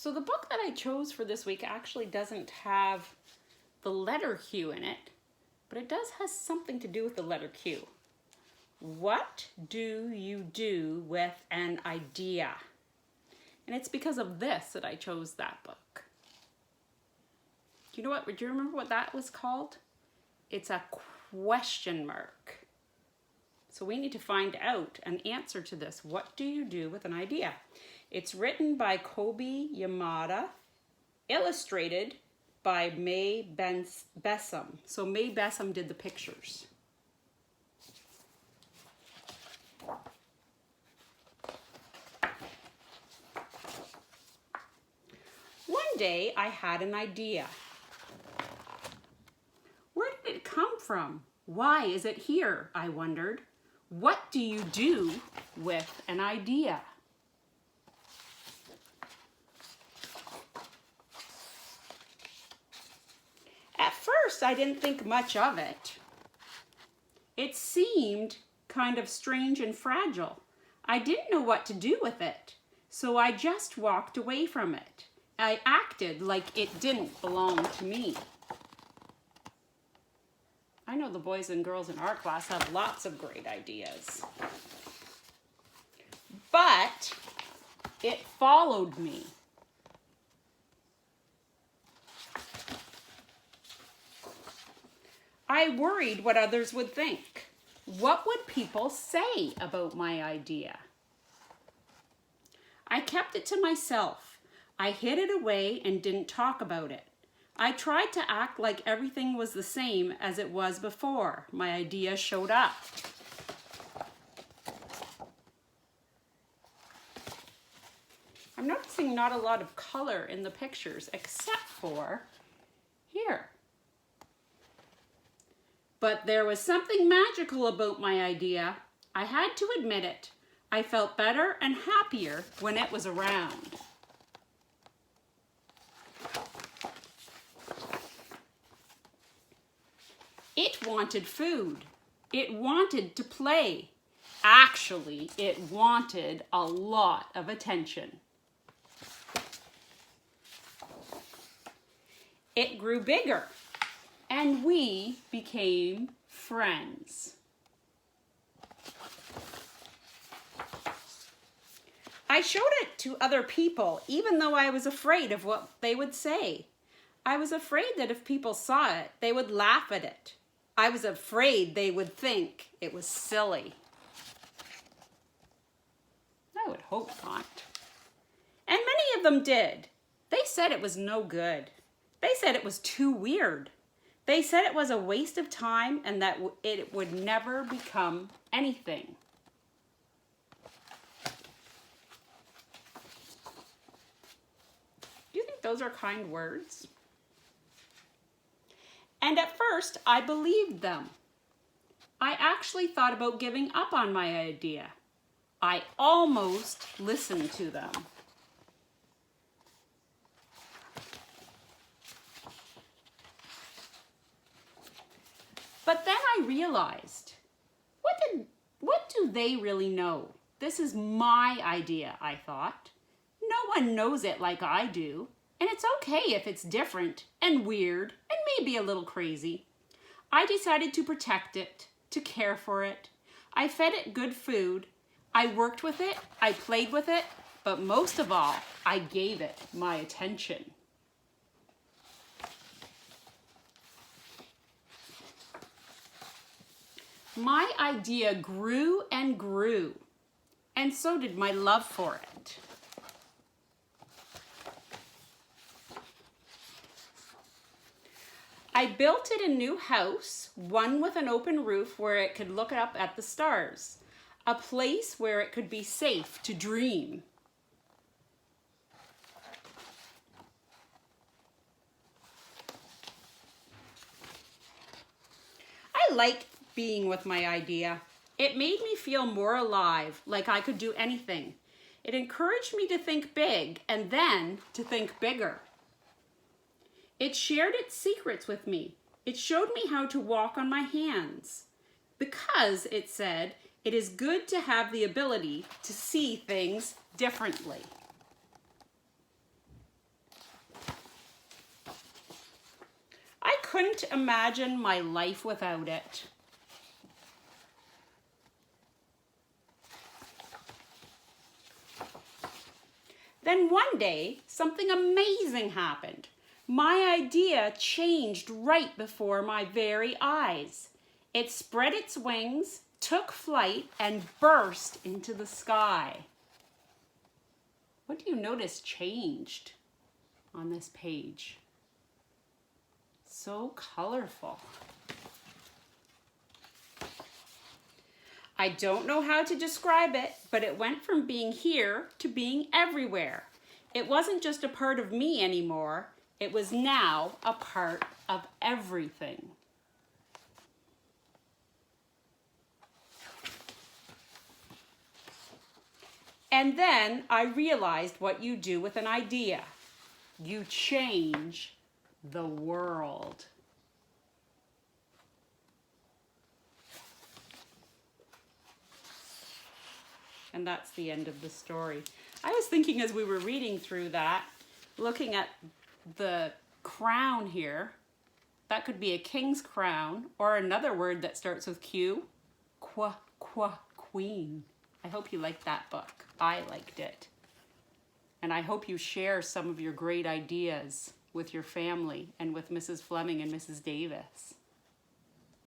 So the book that I chose for this week actually doesn't have the letter Q in it, but it does have something to do with the letter Q. What do you do with an idea? And it's because of this that I chose that book. Do you remember what that was called? It's a question mark. So we need to find out an answer to this. What do you do with an idea? It's written by Kobe Yamada, illustrated by May Bessem. So May Bessem did the pictures. One day I had an idea. Where did it come from? Why is it here? I wondered. What do you do with an idea? At first, I didn't think much of it. It seemed kind of strange and fragile. I didn't know what to do with it, so I just walked away from it. I acted like it didn't belong to me. I know the boys and girls in our class have lots of great ideas. But it followed me. I worried what others would think. What would people say about my idea? I kept it to myself. I hid it away and didn't talk about it. I tried to act like everything was the same as it was before my idea showed up. I'm noticing not a lot of color in the pictures except for here. But there was something magical about my idea. I had to admit it. I felt better and happier when it was around. It wanted food. It wanted to play. Actually, it wanted a lot of attention. It grew bigger, and we became friends. I showed it to other people, even though I was afraid of what they would say. I was afraid that if people saw it, they would laugh at it. I was afraid they would think it was silly. I would hope not. And many of them did. They said it was no good. They said it was too weird. They said it was a waste of time and that it would never become anything. Do you think those are kind words? And at first, I believed them. I actually thought about giving up on my idea. I almost listened to them. But then I realized, what do they really know? This is my idea, I thought. No one knows it like I do. And it's okay if it's different and weird and maybe a little crazy. I decided to protect it, to care for it. I fed it good food. I worked with it. I played with it. But most of all, I gave it my attention. My idea grew and grew, and so did my love for it. I built it a new house, one with an open roof where it could look up at the stars, a place where it could be safe to dream. I liked being with my idea. It made me feel more alive, like I could do anything. It encouraged me to think big and then to think bigger. It shared its secrets with me. It showed me how to walk on my hands. Because, it said, it is good to have the ability to see things differently. couldn't imagine my life without it. Then one day, something amazing happened. My idea changed right before my very eyes. It spread its wings, took flight, and burst into the sky. What do you notice changed on this page? So colorful. I don't know how to describe it, but it went from being here to being everywhere. It wasn't just a part of me anymore. It was now a part of everything. And then I realized what you do with an idea. You change the world. And that's the end of the story. I was thinking as we were reading through that, looking at the crown here, that could be a king's crown, or another word that starts with Q, queen. I hope you liked that book. I liked it. And I hope you share some of your great ideas with your family and with Mrs. Fleming and Mrs. Davis.